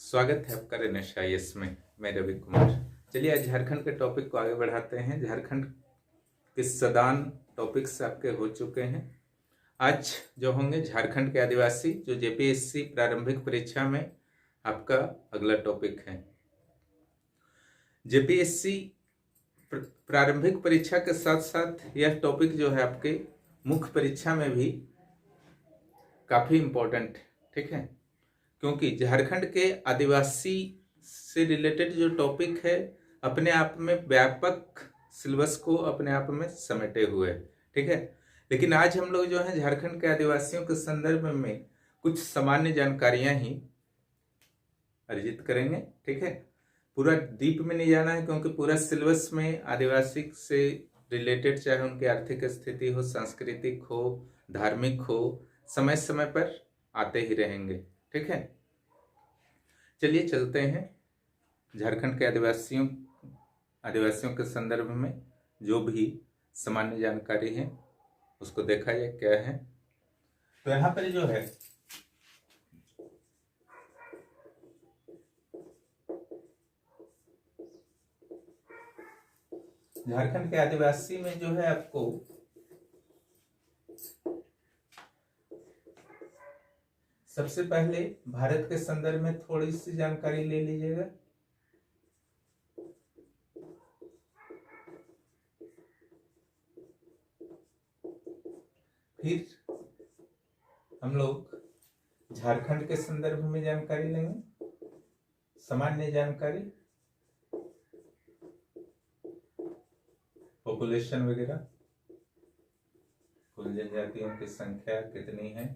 स्वागत है आपका NSIS में। मैं रवि कुमार। चलिए आज झारखंड के टॉपिक को आगे बढ़ाते हैं। झारखंड के सदान टॉपिक्स आपके हो चुके हैं। आज जो होंगे झारखंड के आदिवासी, जो JPSC प्रारंभिक परीक्षा में आपका अगला टॉपिक है। JPSC प्रारंभिक परीक्षा के साथ साथ यह टॉपिक जो है आपके मुख्य परीक्षा में भी काफ़ी इम्पोर्टेंट, ठीक है, क्योंकि झारखंड के आदिवासी से रिलेटेड जो टॉपिक है अपने आप में व्यापक सिलेबस को अपने आप में समेटे हुए, ठीक है। लेकिन आज हम लोग जो है झारखंड के आदिवासियों के संदर्भ में कुछ सामान्य जानकारियां ही अर्जित करेंगे, ठीक है। पूरा डीप में नहीं जाना है, क्योंकि पूरा सिलेबस में आदिवासी से रिलेटेड, चाहे उनकी आर्थिक स्थिति हो, सांस्कृतिक हो, धार्मिक हो, समय समय पर आते ही रहेंगे, ठीक है। चलिए चलते हैं झारखंड के आदिवासियों के संदर्भ में जो भी सामान्य जानकारी है उसको देखा जाए क्या है। तो यहाँ पर जो है झारखंड के आदिवासी में जो है आपको सबसे पहले भारत के संदर्भ में थोड़ी सी जानकारी ले लीजिएगा। फिर हम लोग झारखंड के संदर्भ में जानकारी लेंगे, सामान्य जानकारी, पॉपुलेशन वगैरह, कुल जनजातियों की संख्या कितनी है।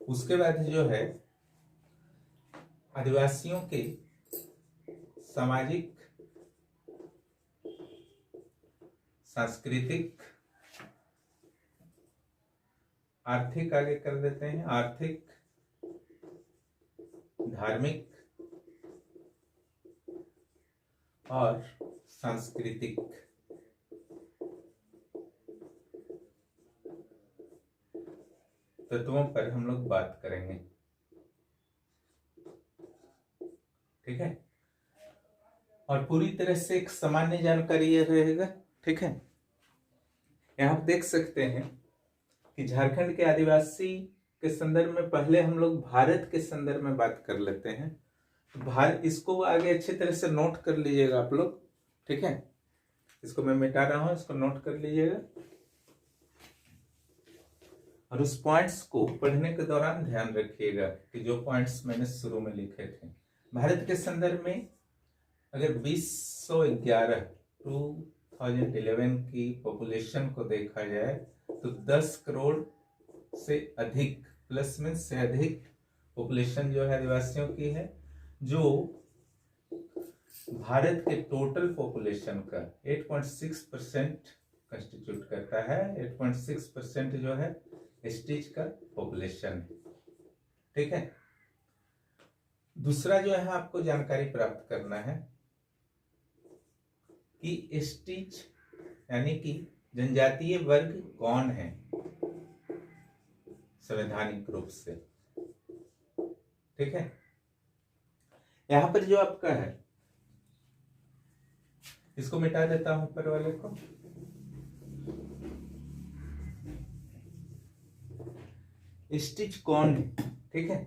उसके बाद जो है आदिवासियों के सामाजिक, सांस्कृतिक, आर्थिक, आगे कर देते हैं, आर्थिक, धार्मिक और सांस्कृतिक तत्वों पर हम लोग बात करेंगे, ठीक है। और पूरी तरह से एक सामान्य जानकारी यह रहेगा, ठीक है। यहाँ आप देख सकते हैं कि झारखंड के आदिवासी के संदर्भ में पहले हम लोग भारत के संदर्भ में बात कर लेते हैं। भारत, इसको आगे अच्छी तरह से नोट कर लीजिएगा आप लोग, ठीक है। इसको मैं मिटा रहा हूं, इसको नोट कर लीजिएगा और उस पॉइंट्स को पढ़ने के दौरान ध्यान रखिएगा कि जो पॉइंट्स मैंने शुरू में लिखे थे। भारत के संदर्भ में अगर 2011 की पॉपुलेशन को देखा जाए तो 10 करोड़ से अधिक, प्लस में से अधिक पॉपुलेशन जो है आदिवासियों की है, जो भारत के टोटल पॉपुलेशन का 8.6% कंस्टिट्यूट करता है। 8.6% जो है स्टेज का पॉपुलेशन, ठीक है। दूसरा जो है आपको जानकारी प्राप्त करना है कि स्टेज यानी कि जनजातीय वर्ग कौन है संवैधानिक रूप से, ठीक है। यहां पर जो आपका है, इसको मिटा देता हूं ऊपर वाले को। स्टिच कौन है, ठीक है।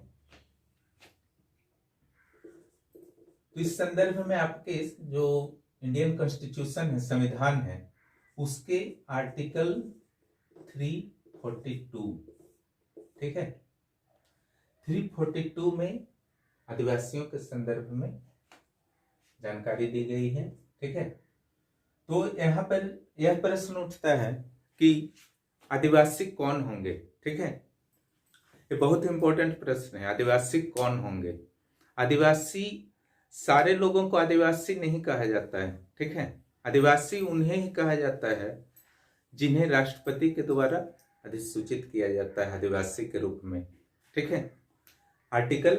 तो इस संदर्भ में आपके जो इंडियन कॉन्स्टिट्यूशन है, संविधान है, उसके आर्टिकल 342, ठीक है, 342 में आदिवासियों के संदर्भ में जानकारी दी गई है, ठीक है। तो यहाँ पर यह प्रश्न उठता है कि आदिवासी कौन होंगे, ठीक है। ये बहुत इंपॉर्टेंट प्रश्न है, आदिवासी कौन होंगे। आदिवासी, सारे लोगों को आदिवासी नहीं कहा जाता है, ठीक है। आदिवासी उन्हें ही कहा जाता है जिन्हें राष्ट्रपति के द्वारा अधिसूचित किया जाता है आदिवासी के रूप में, ठीक है, आर्टिकल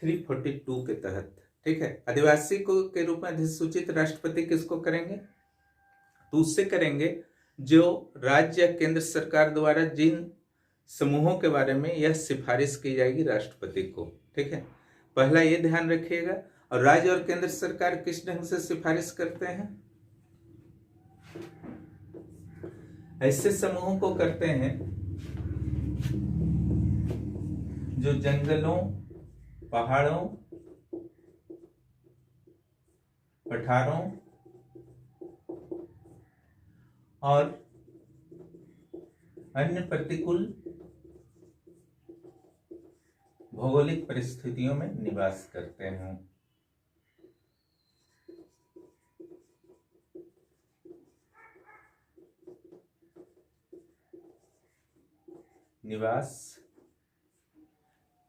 342 के तहत, ठीक है। आदिवासी को के रूप में अधिसूचित राष्ट्रपति किसको करेंगे, तो उससे करेंगे जो राज्य या केंद्र सरकार द्वारा जिन समूहों के बारे में यह सिफारिश की जाएगी राष्ट्रपति को, ठीक है। पहला ये ध्यान रखिएगा। और राज्य और केंद्र सरकार किस ढंग से सिफारिश करते हैं? ऐसे समूहों को करते हैं जो जंगलों, पहाड़ों, पठारों और अन्य प्रतिकूल भौगोलिक परिस्थितियों में निवास करते हैं।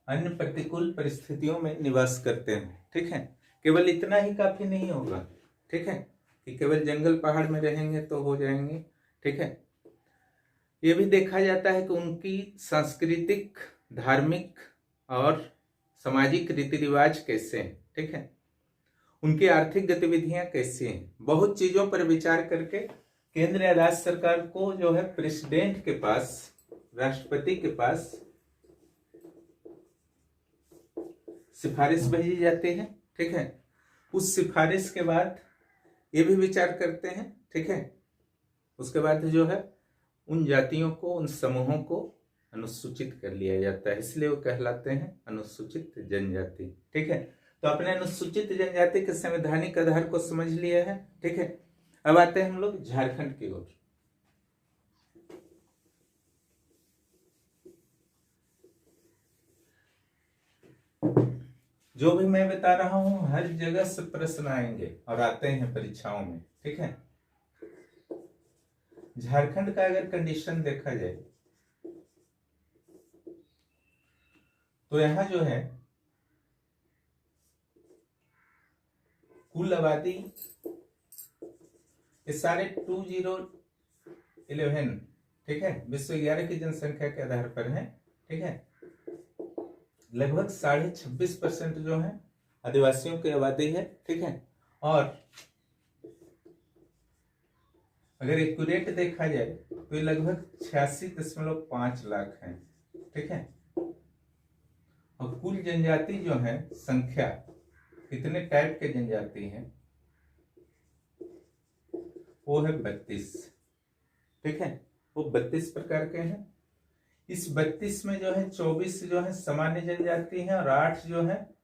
अन्य प्रतिकूल परिस्थितियों में निवास करते हैं। ठीक है, केवल इतना ही काफी नहीं होगा। ठीक है, कि केवल जंगल पहाड़ में रहेंगे तो हो जाएंगे। ठीक है, ये भी देखा जाता है कि उनकी सांस्कृतिक, धार्मिक और सामाजिक रीति रिवाज कैसे हैं। ठीक है, उनकी आर्थिक गतिविधियां कैसी हैं। बहुत चीजों पर विचार करके केंद्र या राज्य सरकार को जो है प्रेसिडेंट के पास, राष्ट्रपति के पास सिफारिश भेजी जाती है। ठीक है, उस सिफारिश के बाद ये भी विचार करते हैं। ठीक है, उसके बाद जो है उन जातियों को, उन समूहों को अनुसूचित कर लिया जाता है, इसलिए वो कहलाते हैं अनुसूचित जनजाति। ठीक है, तो अपने अनुसूचित जनजाति के संवैधानिक आधार को समझ लिया है। ठीक है, अब आते हैं हम लोग झारखंड की ओर। जो भी मैं बता रहा हूं हर जगह से प्रश्न आएंगे और आते हैं परीक्षाओं में। ठीक है, झारखंड का अगर कंडीशन देखा जाए तो यहां जो है कुल आबादी ये सारे 2011, ठीक है, विश्व 11 की जनसंख्या के आधार पर है। ठीक है, लगभग 26.5% जो है आदिवासियों की आबादी है। ठीक है, और अगर एक्यूरेट देखा जाए तो ये लगभग 86.5 लाख है। ठीक है, और कुल जनजाति जो है संख्या, कितने टाइप के जनजाति हैं, वो है 32। ठीक है, वो 32 प्रकार के हैं। इस 32 में जो है 24 जो है सामान्य जनजाति है और 8 जो है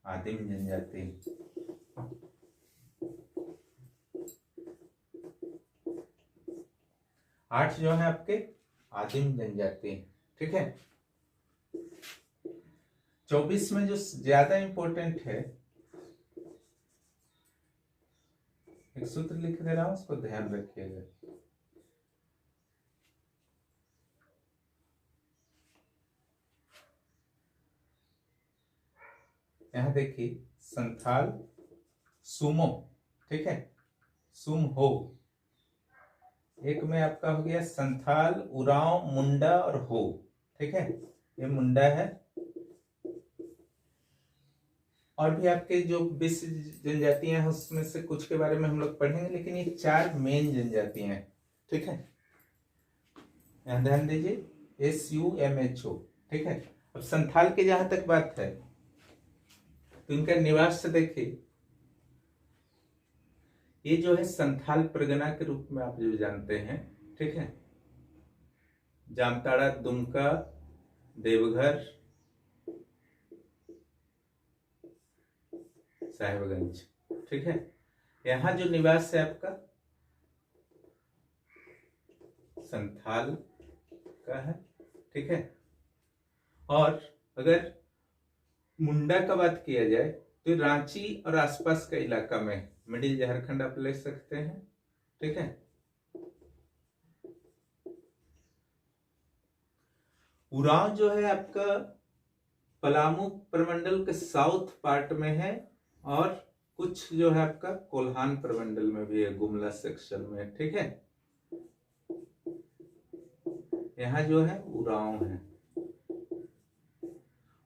आदिम जनजाति। 8 जो है आपके आदिम जनजाति। ठीक है, 24 में जो ज्यादा इंपॉर्टेंट है, एक सूत्र लिख दे रहा हूं, उसको ध्यान रखिएगा। यहां देखिए, संथाल, सुमो, ठीक है, सुम हो, एक में आपका हो गया संथाल, उरांव, मुंडा और हो। ठीक है, ये मुंडा है। और भी आपके जो 20 जनजातियां हैं उसमें से कुछ के बारे में हम लोग पढ़ेंगे, लेकिन ये 4 मेन जनजातियां हैं। ठीक है, यहां ध्यान दीजिए, SUMHO। ठीक है, अब संथाल की जहां तक बात है तो इनका निवास देखिए, ये जो है संथाल परगना के रूप में आप जो जानते हैं। ठीक है, जामताड़ा, दुमका, देवघर, साहिबगंज। ठीक है, यहां जो निवास है आपका संथाल का है। ठीक है, और अगर मुंडा का बात किया जाए तो रांची और आसपास का इलाका में, मिडिल झारखंड आप ले सकते हैं। ठीक है, उरांव जो है आपका पलामू प्रमंडल के साउथ पार्ट में है और कुछ जो है आपका कोल्हान प्रमंडल में भी है, गुमला सेक्शन में। ठीक है, यहां जो है उरांव है।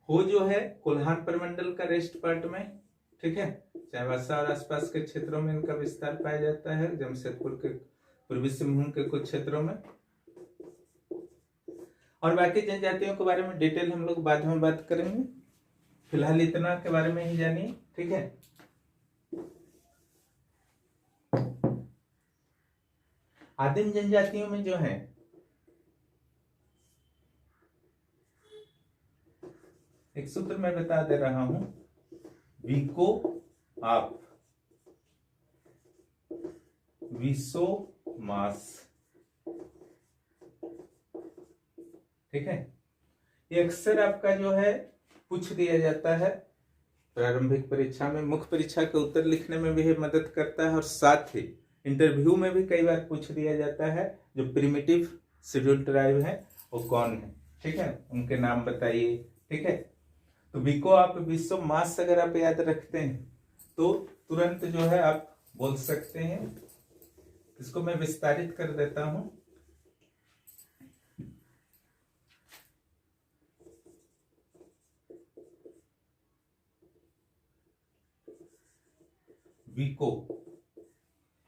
हो जो है कोल्हान प्रमंडल का रेस्ट पार्ट में। ठीक है, चाईबासा और आसपास के क्षेत्रों में इनका विस्तार पाया जाता है, जमशेदपुर के पूर्वी सिंहभूम के कुछ क्षेत्रों में। और बाकी जनजातियों के बारे में डिटेल हम लोग बाद में बात करेंगे। फिलहाल इतना के बारे में ही जानिए, ठीक है। आदिम जनजातियों में जो है एक सूत्र मैं बता दे रहा हूं, विको आप विसो मास, ठीक है। ये अक्सर आपका जो है पूछ दिया जाता है प्रारंभिक परीक्षा में, मुख्य परीक्षा के उत्तर लिखने में भी मदद करता है और साथ ही इंटरव्यू में भी कई बार पूछ दिया जाता है जो प्रिमिटिव शेड्यूल ट्राइब है वो कौन है, ठीक है, उनके नाम बताइए, ठीक है। तो विको आप विसो मास अगर आप याद रखते हैं तो तुरंत जो है आप बोल सकते हैं। इसको मैं विस्तारित कर देता हूं। विको,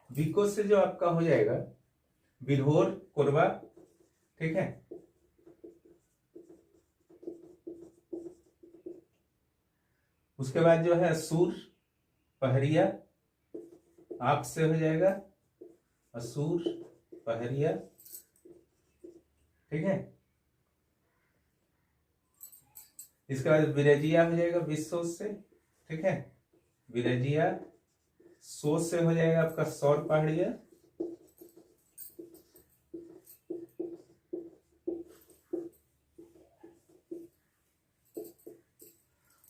विको से जो आपका हो जाएगा बिरहोर कोरबा, ठीक है। उसके बाद जो है असुर पहरिया, आप से हो जाएगा असुर पहरिया, ठीक है। इसके बाद विरजिया हो जाएगा विश्व से, ठीक है, विरजिया। सो से हो जाएगा आपका सौर पहाड़िया,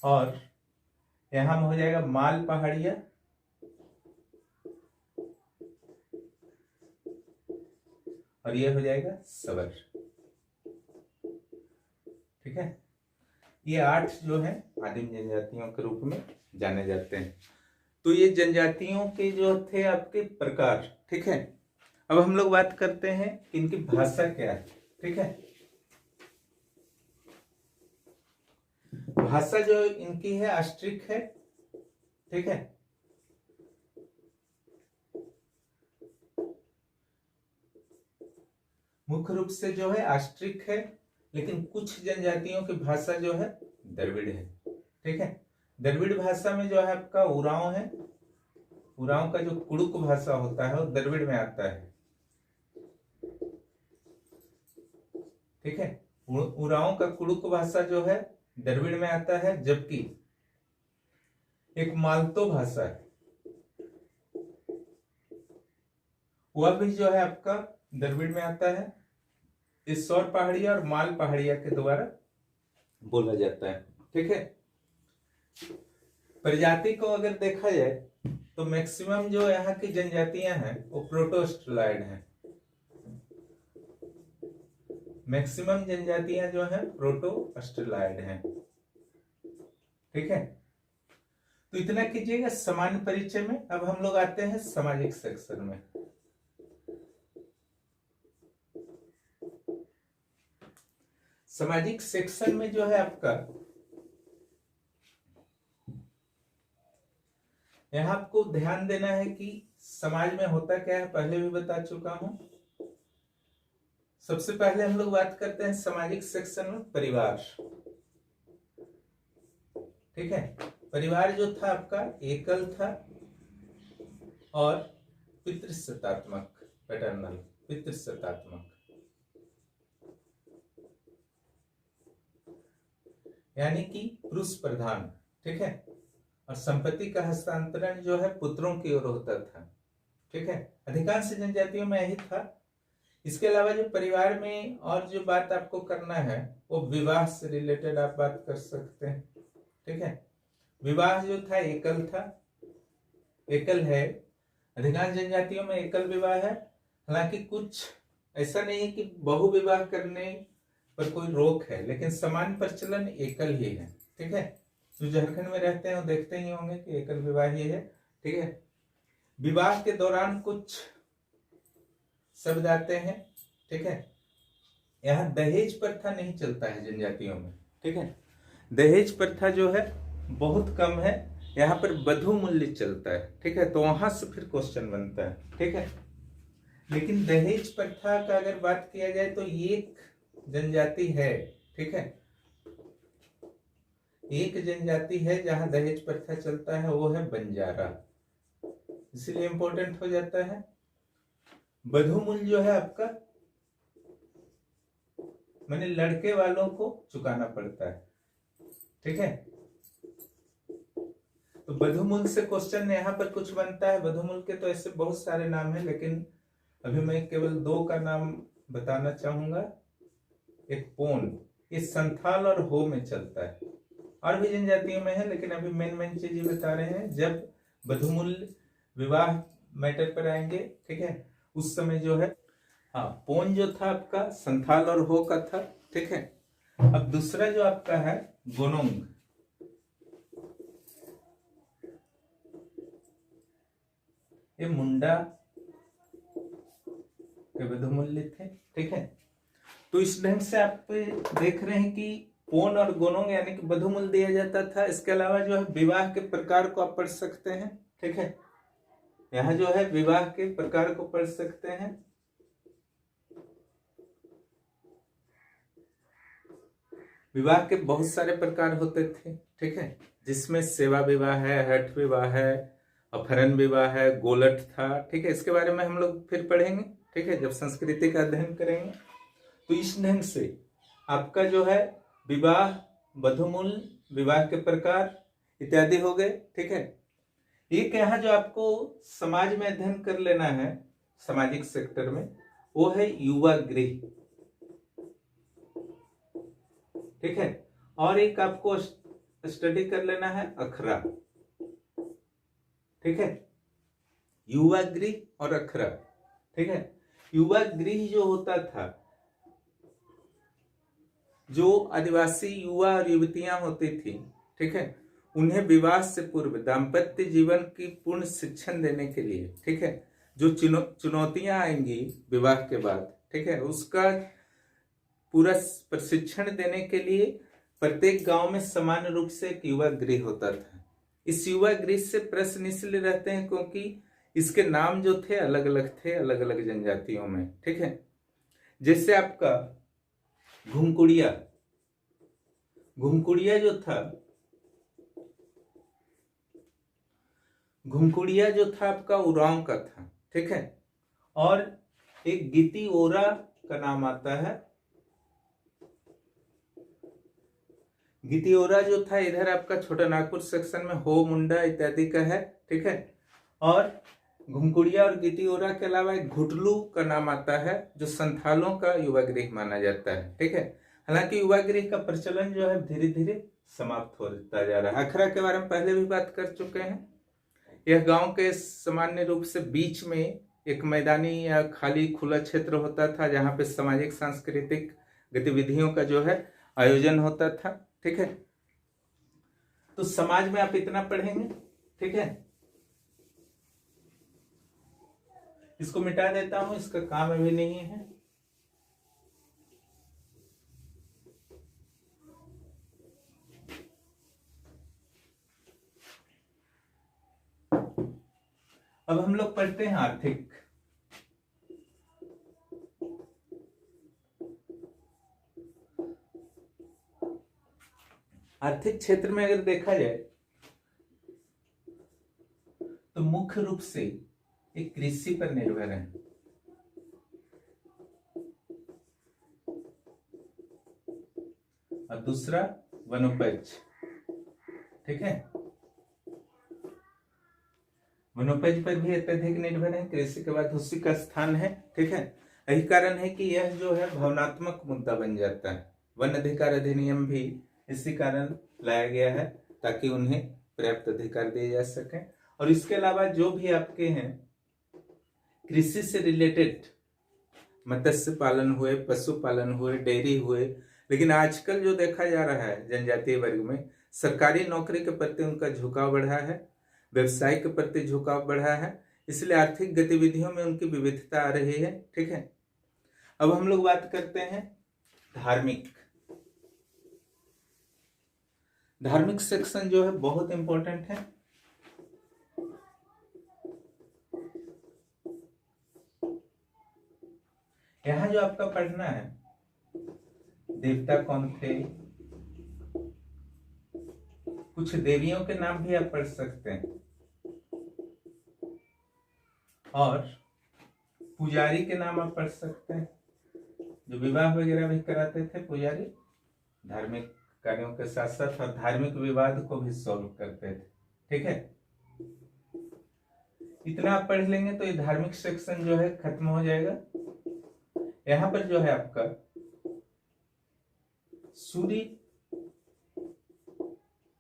और यहां में हो जाएगा माल पहाड़िया, और ये हो जाएगा सबर, ठीक है। ये 8 जो है आदिम जनजातियों के रूप में जाने जाते हैं। तो ये जनजातियों के जो थे आपके प्रकार, ठीक है। अब हम लोग बात करते हैं कि इनकी भाषा क्या है, ठीक है। भाषा जो इनकी है ऑस्ट्रिक है, ठीक है। मुख्य रूप से जो है ऑस्ट्रिक है, लेकिन कुछ जनजातियों की भाषा जो है द्रविड़ है, ठीक है। द्रविड़ भाषा में जो है आपका उरांव है, उरांव का जो कुड़ुक भाषा होता है वो द्रविड़ में आता है, ठीक है। उरांव का कुड़ुक भाषा जो है द्रविड़ में आता है, जबकि एक मालतो भाषा है वह भी जो है आपका द्रविड़ में आता है। इस सौर पहाड़िया और माल पहाड़िया के द्वारा बोला जाता है, ठीक है। प्रजाति को अगर देखा जाए तो मैक्सिमम जो यहाँ की जनजातियां हैं वो प्रोटोस्टेरॉइड हैं। मैक्सिमम जनजातियां जो हैं प्रोटोस्टेरॉइड हैं, ठीक है। तो इतना कीजिएगा सामान्य परिचय में। अब हम लोग आते हैं सामाजिक सेक्शन में। सामाजिक सेक्शन में जो है आपका यहां आपको ध्यान देना है कि समाज में होता क्या है, पहले भी बता चुका हूं। सबसे पहले हम लोग बात करते हैं सामाजिक सेक्शन में परिवार, ठीक है। परिवार जो था आपका एकल था और पितृसत्तात्मक, पैटर्नल, पितृसत्तात्मक, यानी कि पुरुष प्रधान, ठीक है। और संपत्ति का हस्तांतरण जो है पुत्रों की ओर होता था, ठीक है। अधिकांश जनजातियों में यही था। इसके अलावा जो परिवार में और जो बात आपको करना है वो विवाह से रिलेटेड आप बात कर सकते हैं, ठीक है। विवाह जो था एकल था, एकल है। अधिकांश जनजातियों में एकल विवाह है। हालांकि कुछ ऐसा नहीं है कि बहु विवाह करने पर कोई रोक है, लेकिन सामान्य प्रचलन एकल ही है, ठीक है। जो झारखंड में रहते हैं वो देखते ही होंगे कि एकल विवाह ही है, ठीक है। विवाह के दौरान कुछ शब्द आते हैं, ठीक है। यहाँ दहेज प्रथा नहीं चलता है जनजातियों में, ठीक है। दहेज प्रथा जो है बहुत कम है। यहाँ पर वधु मूल्य चलता है, ठीक है। तो वहां से फिर क्वेश्चन बनता है, ठीक है। लेकिन दहेज प्रथा का अगर बात किया जाए तो ये एक जनजाति है, ठीक है। एक जनजाति है जहां दहेज प्रथा चलता है, वो है बंजारा, इसलिए इंपॉर्टेंट हो जाता है। बधूमूल जो है आपका, माने लड़के वालों को चुकाना पड़ता है, ठीक है। तो बधूमूल से क्वेश्चन यहाँ पर कुछ बनता है। बधूमूल के तो ऐसे बहुत सारे नाम हैं, लेकिन अभी मैं केवल 2 का नाम बताना चाहूंगा। एक पोन, ये संथाल और हो में चलता है, और भी जनजातियों में है, लेकिन अभी मेन चीज बता रहे हैं। जब बधूमूल विवाह मैटर पर आएंगे, ठीक है, उस समय जो है, हाँ, पोन जो था आपका संथाल और हो का था, ठीक है। अब दूसरा जो आपका है गोनोंग, ये मुंडा के बधूमूल्य थे, ठीक है। तो इस ढंग से आप देख रहे हैं कि पोन और गोनोंग यानी कि बधूमूल दिया जाता था। इसके अलावा जो है विवाह के प्रकार को आप पढ़ सकते हैं, ठीक है। यहाँ जो है विवाह के प्रकार को पढ़ सकते हैं। विवाह के बहुत सारे प्रकार होते थे, ठीक है, जिसमें सेवा विवाह है, हठ विवाह है, अपहरण विवाह है, गोलट था, ठीक है। इसके बारे में हम लोग फिर पढ़ेंगे, ठीक है, जब संस्कृति का अध्ययन करेंगे। तो इस ढंग से आपका जो है विवाह, बधूमूल, विवाह के प्रकार इत्यादि हो गए, ठीक है। एक यहाँ जो आपको समाज में अध्ययन कर लेना है, सामाजिक सेक्टर में, वो है युवा गृह, ठीक है। और एक आपको स्टडी कर लेना है अखरा, ठीक है, युवा गृह और अखरा, ठीक है। युवा गृह जो होता था, जो आदिवासी युवा और युवतियां होती थी, ठीक है, उन्हें विवाह से पूर्व दाम्पत्य जीवन की पूर्ण शिक्षण देने के लिए, ठीक है, जो चुनौतियां आएंगी विवाह के बाद, ठीक है, उसका पूरा प्रशिक्षण देने के लिए प्रत्येक गांव में समान रूप से एक युवा गृह होता था। इस युवा गृह से प्रश्न इसलिए रहते हैं क्योंकि इसके नाम जो थे अलग अलग थे, अलग अलग जनजातियों में, ठीक है। जैसे आपका घुमकुड़िया, घुमकुड़िया जो था, घुमकुड़िया जो था आपका उरांव का था, ठीक है। और एक गीती ओरा का नाम आता है। गीतियोरा जो था इधर आपका छोटा नागपुर सेक्शन में हो मुंडा इत्यादि का है, ठीक है। और घुमकुड़िया और गीतियोरा के अलावा एक घुटलू का नाम आता है, जो संथालों का युवा गृह माना जाता है, ठीक है। हालांकि युवा गृह का प्रचलन जो है धीरे धीरे समाप्त होता जा रहा है। अखरा के बारे में पहले भी बात कर चुके हैं। यह गांव के सामान्य रूप से बीच में एक मैदानी या खाली खुला क्षेत्र होता था, जहां पे सामाजिक सांस्कृतिक गतिविधियों का जो है आयोजन होता था, ठीक है। तो समाज में आप इतना पढ़ेंगे, ठीक है। इसको मिटा देता हूं, इसका काम अभी नहीं है। अब हम लोग पढ़ते हैं आर्थिक। आर्थिक क्षेत्र में अगर देखा जाए तो मुख्य रूप से एक कृषि पर निर्भर है, और दूसरा वनोपज, ठीक है। वनोपज पर भी अत्यधिक निर्भर है, कृषि के बाद उसी का स्थान है, ठीक है। यही कारण है कि यह जो है भावनात्मक मुद्दा बन जाता है। वन अधिकार अधिनियम भी इसी कारण लाया गया है, ताकि उन्हें पर्याप्त अधिकार दिए जा सके। और इसके अलावा जो भी आपके हैं कृषि से रिलेटेड, मत्स्य पालन हुए, पशुपालन हुए, डेयरी हुए, लेकिन आजकल जो देखा जा रहा है जनजातीय वर्ग में, सरकारी नौकरी के प्रति उनका झुकाव बढ़ा है, व्यवसाय के प्रति झुकाव बढ़ा है, इसलिए आर्थिक गतिविधियों में उनकी विविधता आ रही है, ठीक है। अब हम लोग बात करते हैं धार्मिक। धार्मिक सेक्शन जो है बहुत इंपॉर्टेंट है। यहां जो आपका पढ़ना है, देवता कौन थे, कुछ देवियों के नाम भी आप पढ़ सकते हैं, और पुजारी के नाम आप पढ़ सकते हैं, जो विवाह वगैरह भी कराते थे पुजारी, धार्मिक कार्यों के साथ साथ और धार्मिक विवाद को भी सॉल्व करते थे। ठीक है, इतना आप पढ़ लेंगे तो ये धार्मिक सेक्शन जो है खत्म हो जाएगा। यहां पर जो है आपका सूर्य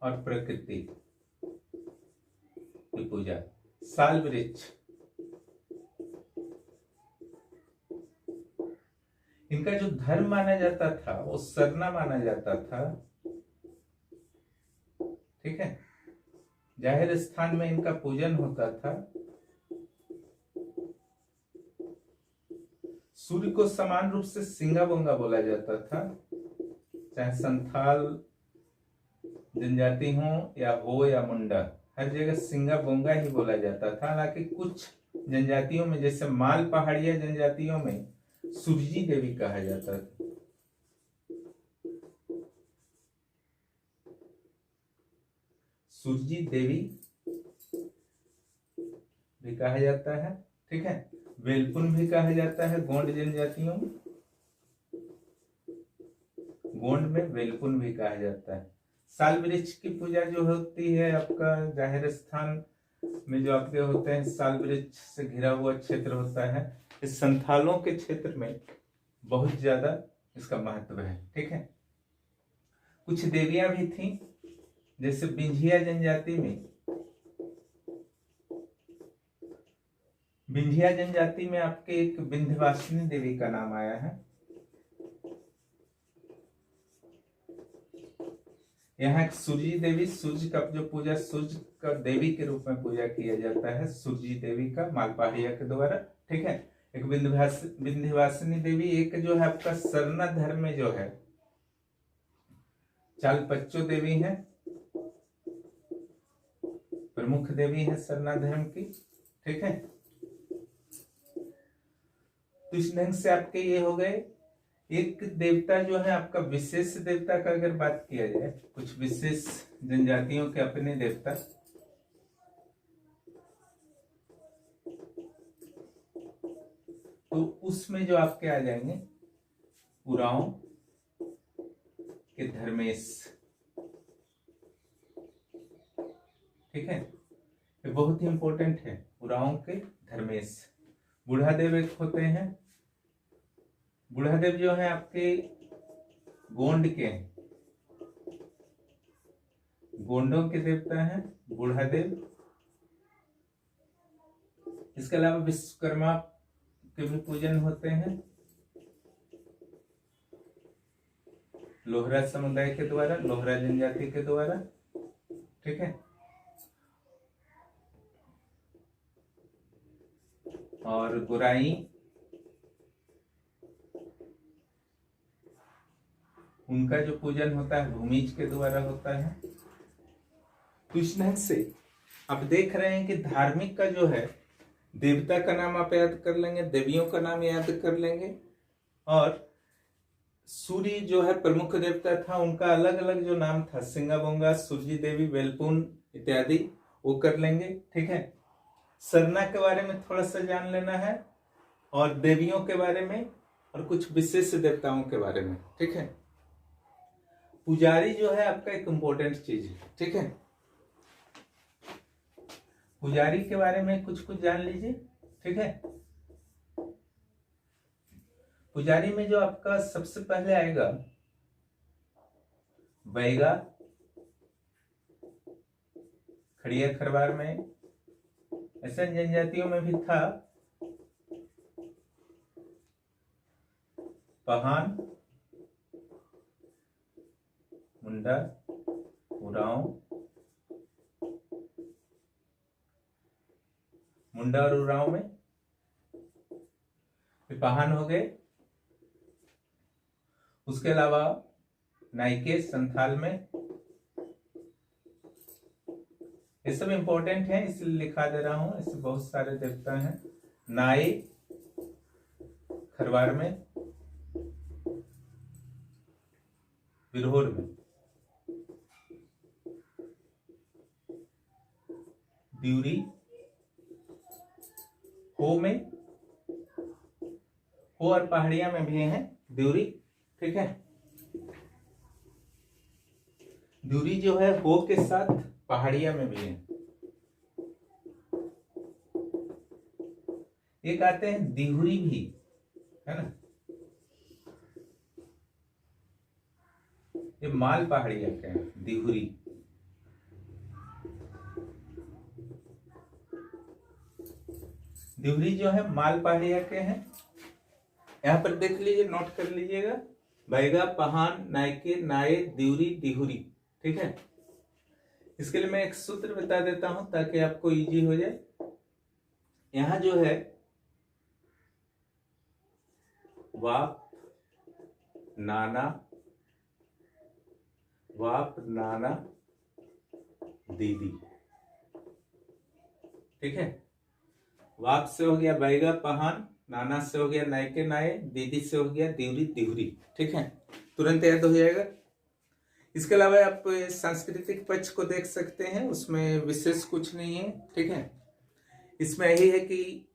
और प्रकृति की पूजा, साल वृक्ष, इनका जो धर्म माना जाता था वो सरना माना जाता था। ठीक है, जाहिर स्थान में इनका पूजन होता था। सूर्य को समान रूप से सिंगा बोंगा बोला जाता था, चाहे संथाल जनजाति हो या मुंडा, हर जगह सिंगा बोंगा ही बोला जाता था। हालांकि कुछ जनजातियों में, जैसे माल पहाड़िया जनजातियों में सूरजी देवी कहा जाता था। सूरजी देवी भी कहा जाता है। ठीक है, वेलपुन भी कहा जाता है गोंड जनजातियों में, गोंड में वेलपुन भी कहा जाता है। साल वृक्ष की पूजा जो होती है आपका जाहिर स्थान में, जो आपके होते हैं साल वृक्ष से घिरा हुआ क्षेत्र होता है, इस संथालों के क्षेत्र में बहुत ज्यादा इसका महत्व है। ठीक है, कुछ देवियां भी थी, जैसे बिंझिया जनजाति में, बिंझिया जनजाति में आपके एक विंध्यवासिनी देवी का नाम आया है। यहाँ एक सूर्य देवी, सूर्य का जो पूजा सूर्य का देवी के रूप में पूजा किया जाता है, सूर्य देवी का मालपहाड़िया के द्वारा। ठीक है, एक विंध्यवासिनी देवी, एक जो है आपका सरना धर्म में जो है चालपच्चो देवी है, प्रमुख देवी है सरना धर्म की। ठीक है, तो इस ढंग से आपके ये हो गए। एक देवता जो है आपका विशेष देवता का अगर बात किया जाए, कुछ विशेष जनजातियों के अपने देवता, तो उसमें जो आपके आ जाएंगे उरांव के धर्मेश। ठीक है, ये बहुत ही इंपॉर्टेंट है, उरांव के धर्मेश। बुढ़ादेव एक होते हैं, बुढ़ादेव जो है आपके गोंड के हैं, गोंडों के देवता हैं बुढ़ादेव। इसके अलावा विश्वकर्मा के भी पूजन होते हैं लोहरा समुदाय के द्वारा, लोहरा जनजाति के द्वारा। ठीक है, और गुराई, उनका जो पूजन होता है भूमिज के द्वारा होता है। तो इस ढंग से आप देख रहे हैं कि धार्मिक का जो है देवता का नाम आप याद कर लेंगे, देवियों का नाम याद कर लेंगे, और सूर्य जो है प्रमुख देवता था, उनका अलग अलग जो नाम था, सिंगा बोंगा, सूर्य देवी, वेलपुन इत्यादि, वो कर लेंगे। ठीक है, सरना के बारे में थोड़ा सा जान लेना है, और देवियों के बारे में, और कुछ विशेष देवताओं के बारे में। ठीक है, पुजारी जो है आपका एक इंपॉर्टेंट चीज है। ठीक है, पुजारी के बारे में कुछ कुछ जान लीजिए। ठीक है, पुजारी में जो आपका सबसे पहले आएगा बैगा, खड़िया खरवार में, ऐसे जनजातियों में भी था पहान, मुंडा, उरांव, मुंडा और उरांव में पहान हो गए। उसके अलावा नाइके संथाल में, ये सब इंपॉर्टेंट है इसलिए लिखा दे रहा हूं, इससे बहुत सारे देवता हैं। नाई खरवार में, बिरहोर में, द्यूरी, हो में, हो और पहाड़िया में भी है द्यूरी, ठीक है। द्यूरी जो है हो के साथ पहाड़िया में भी है। एक आते हैं दिहुरी भी, है ना, ये माल पहाड़िया के हैं दिहुरी। दिहुरी जो है माल पहाड़िया के हैं। यहां पर देख लीजिए, नोट कर लीजिएगा, बैगा, पहान, नायके, नाये, दिहुरी, दिहुरी, ठीक है। इसके लिए मैं एक सूत्र बता देता हूं ताकि आपको इजी हो जाए। यहां जो है वाप, नाना, वाप, नाना, दीदी, ठीक है। वाप से हो गया बैगा, पहान, नाना से हो गया नायके, नाये, दीदी से हो गया दिहुरी, दिहुरी, ठीक है। तुरंत याद हो जाएगा। इसके अलावा आप सांस्कृतिक पक्ष को देख सकते हैं, उसमें विशेष कुछ नहीं है, ठीक है। इसमें यही है कि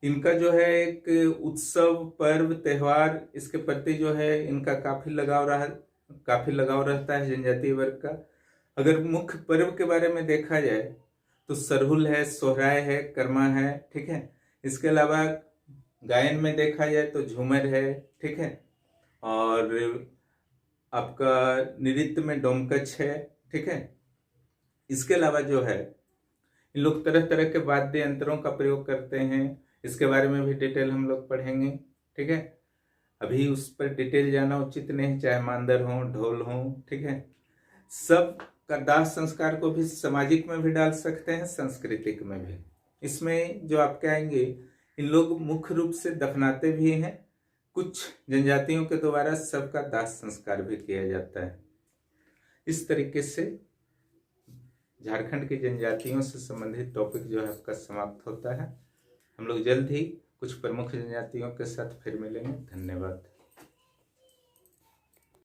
इनका जो है एक उत्सव, पर्व, त्योहार, इसके प्रति जो है इनका काफी लगाव रहता है जनजातीय वर्ग का। अगर मुख्य पर्व के बारे में देखा जाए तो सरहुल है, सोहराय है, कर्मा है, ठीक है। इसके अलावा गायन में देखा जाए तो झूमर है, ठीक है। और आपका नृत्य में डोमकच है, ठीक है। इसके अलावा जो है इन लोग तरह तरह के वाद्य यंत्रों का प्रयोग करते हैं, इसके बारे में भी डिटेल हम लोग पढ़ेंगे, ठीक है। अभी उस पर डिटेल जाना उचित नहीं, चाहे मांदर हो, ढोल हो, ठीक है। सब का दाह संस्कार को भी सामाजिक में भी डाल सकते हैं, सांस्कृतिक में भी। इसमें जो आपके आएंगे, इन लोग मुख्य रूप से दफनाते भी हैं, कुछ जनजातियों के द्वारा सबका दाह संस्कार भी किया जाता है। इस तरीके से झारखंड की जनजातियों से संबंधित टॉपिक जो है आपका समाप्त होता है। हम लोग जल्द ही कुछ प्रमुख जनजातियों के साथ फिर मिलेंगे। धन्यवाद।